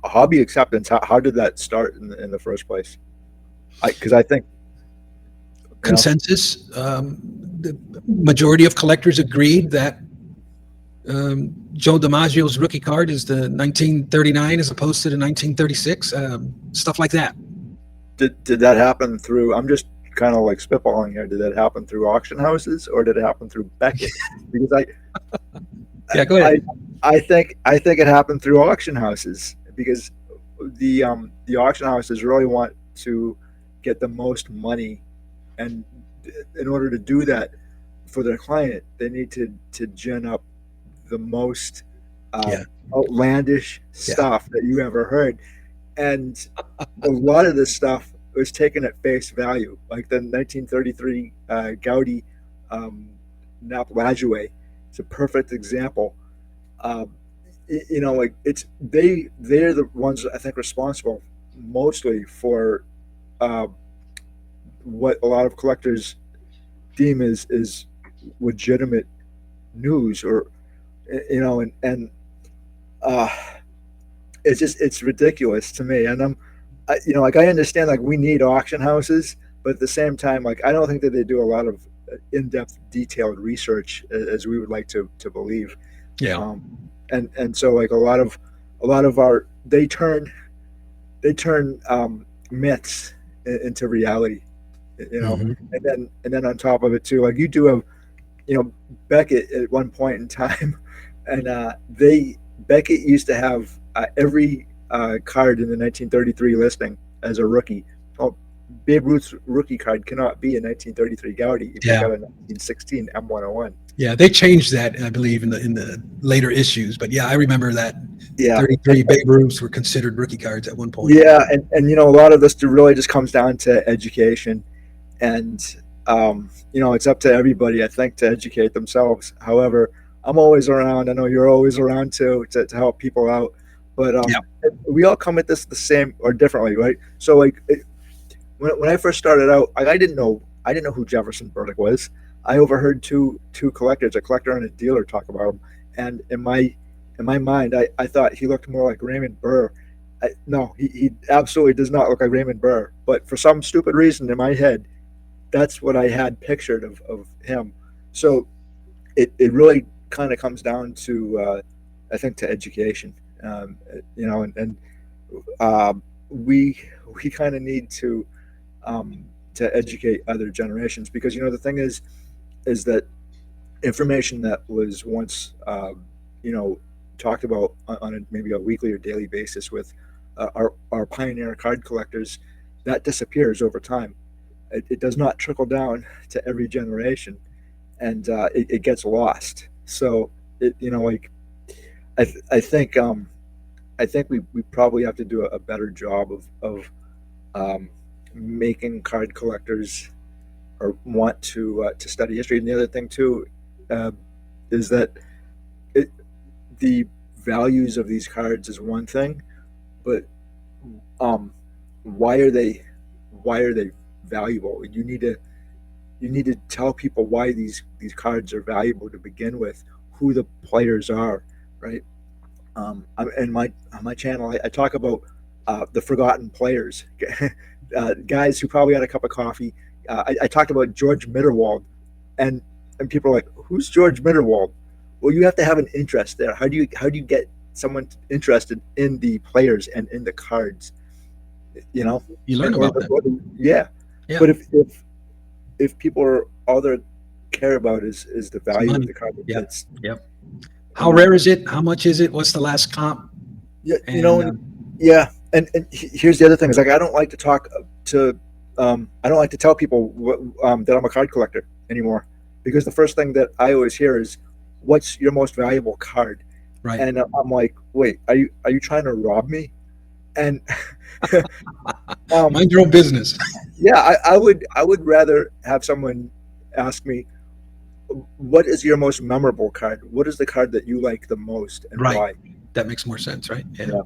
hobby acceptance. How did that start in the first place? Because I think you know. Consensus. The majority of collectors agreed that Joe DiMaggio's rookie card is the 1939 as opposed to the 1936. Stuff like that. Did that happen through? I'm just kind of like spitballing here. Did that happen through auction houses or did it happen through Beckett? Because Yeah, go ahead. I think it happened through auction houses because the auction houses really want to get the most money, and in order to do that for their client, they need to gin up the most Yeah, outlandish yeah. stuff that you ever heard, and a lot of this stuff was taken at face value, like the 1933 Gaudi Nap Lajoie. It's a perfect example. Um, like they're the ones I think responsible mostly for uh, what a lot of collectors deem is legitimate news, or and uh, it's ridiculous to me. And like I understand like we need auction houses, but at the same time, like I don't think that they do a lot of in-depth, detailed research as we would like to believe. Yeah. And so like a lot of our they turn myths into reality, Hmm. and then on top of it too, like you do have Beckett at one point in time, and they Beckett used to have every card in the 1933 listing as a rookie. Well, Babe Ruth's rookie card cannot be a 1933 Gaudi if you Yeah. got a 1916 M101. Yeah. They changed that, I believe, in the later issues. But yeah, I remember that Yeah, 33 Babe Ruths were considered rookie cards at one point. yeah, and a lot of this really just comes down to education, and it's up to everybody, I think, to educate themselves. However, I'm always around. I know you're always around too to help people out, but Yeah. we all come at this the same or differently, right? So like when I first started out, I didn't know who Jefferson Burdick was. I overheard two collectors, a collector and a dealer, talk about him, and in my mind, I thought he looked more like Raymond Burr. No, he absolutely does not look like Raymond Burr. But for some stupid reason in my head, that's what I had pictured of him. So it really kind of comes down to I think to education, and we kind of need to educate other generations, because the thing is that information that was once talked about on maybe a weekly or daily basis with our pioneer card collectors, that disappears over time. It does not trickle down to every generation, and it gets lost. So like I think we probably have to do a better job of making card collectors or want to study history. And the other thing too uh, is that it, the values of these cards is one thing, but um, why are they valuable? You need to tell people why these cards are valuable to begin with, who the players are, right? In my on my channel, I talk about the forgotten players, guys who probably had a cup of coffee. I talked about George Mitterwald, and people are like, "Who's George Mitterwald?" Well, you have to have an interest there. How do you get someone interested in the players and in the cards? You know, You learn about that. Yeah. Yeah. But if people are all they care about is the value of money. the card, Yeah. it's Yep. How rare is it? How much is it? What's the last comp? yeah, And yeah. And here's the other thing: is like I don't like to talk to, I don't like to tell people that I'm a card collector anymore, because the first thing that I always hear is, "What's your most valuable card?" right. And I'm like, "Wait, are you trying to rob me?" And Mind your own business. yeah, I would rather have someone ask me, "What is your most memorable card? What is the card that you like the most, and Right. why?" That makes more sense, right? Yeah. Yeah.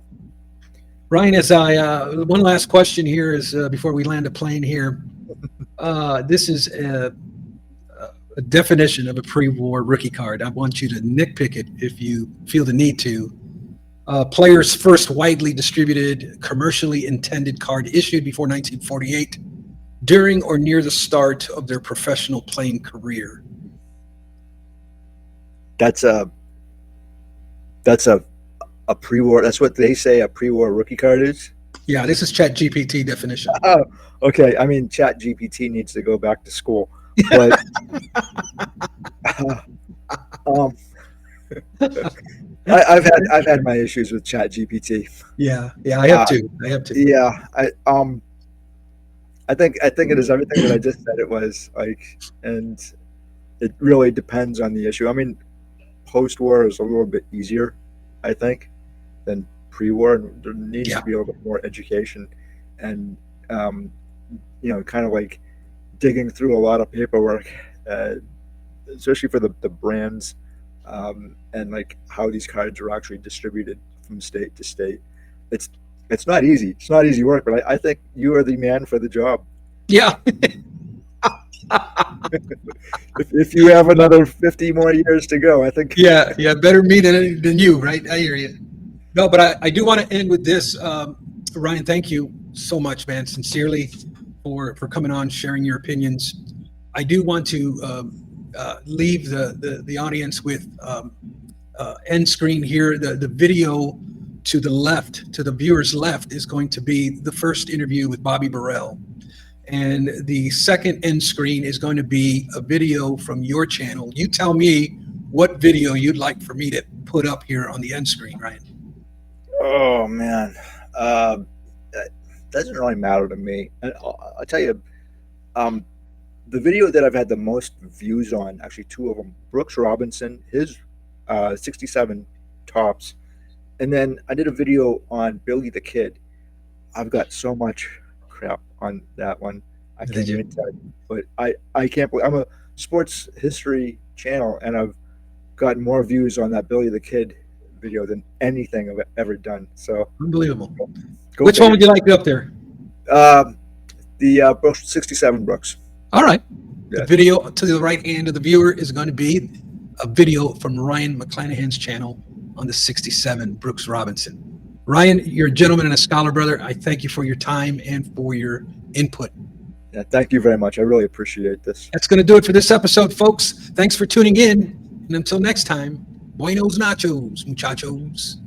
Ryan, as one last question here is before we land a plane here. This is a definition of a pre-war rookie card. I want you to nitpick it if you feel the need to. Player's first widely distributed, commercially intended card issued before 1948, during or near the start of their professional playing career. That's a pre-war. That's what they say a pre-war rookie card is. Yeah, this is ChatGPT definition. Oh, okay. I mean, Chat GPT needs to go back to school, but um, I've had my issues with Chat GPT. Yeah, I have to. I have to. Yeah, I think it is everything that I just said it was like, and it really depends on the issue. I mean, post-war is a little bit easier, I think, than pre-war. And there needs Yeah. to be a little bit more education, and kind of like digging through a lot of paperwork, especially for the brands, and like how these cards are actually distributed from state to state. It's not easy. It's not easy work, but I think you are the man for the job. Yeah. If you have another 50 more years to go, I think. Yeah, better me than you, right? I hear you. No, but I do want to end with this. Ryan, thank you so much, man, sincerely, for coming on, sharing your opinions. I do want to leave the audience with end screen here. The video to the left, to the viewer's left, is going to be the first interview with Bobby Burrell. And the second end screen is going to be a video from your channel. You tell me what video you'd like for me to put up here on the end screen, Ryan. Oh man, it doesn't really matter to me. And I'll tell you, the video that I've had the most views on, actually two of them, Brooks Robinson, his 67 tops, and then I did a video on Billy the Kid. I've got so much crap on that one. I can't even tell you, but I can't believe I'm a sports history channel, and I've gotten more views on that Billy the Kid video than anything I've ever done. So unbelievable. Which one would you like up there? The Brooks 67 Brooks. All right. Yeah. The video to the right hand of the viewer is going to be a video from Ryan McClanahan's channel on the 67 Brooks Robinson. Ryan, you're a gentleman and a scholar, brother. I thank you for your time and for your input. Yeah, thank you very much. I really appreciate this. That's going to do it for this episode, folks. Thanks for tuning in. And until next time, buenos nachos, muchachos.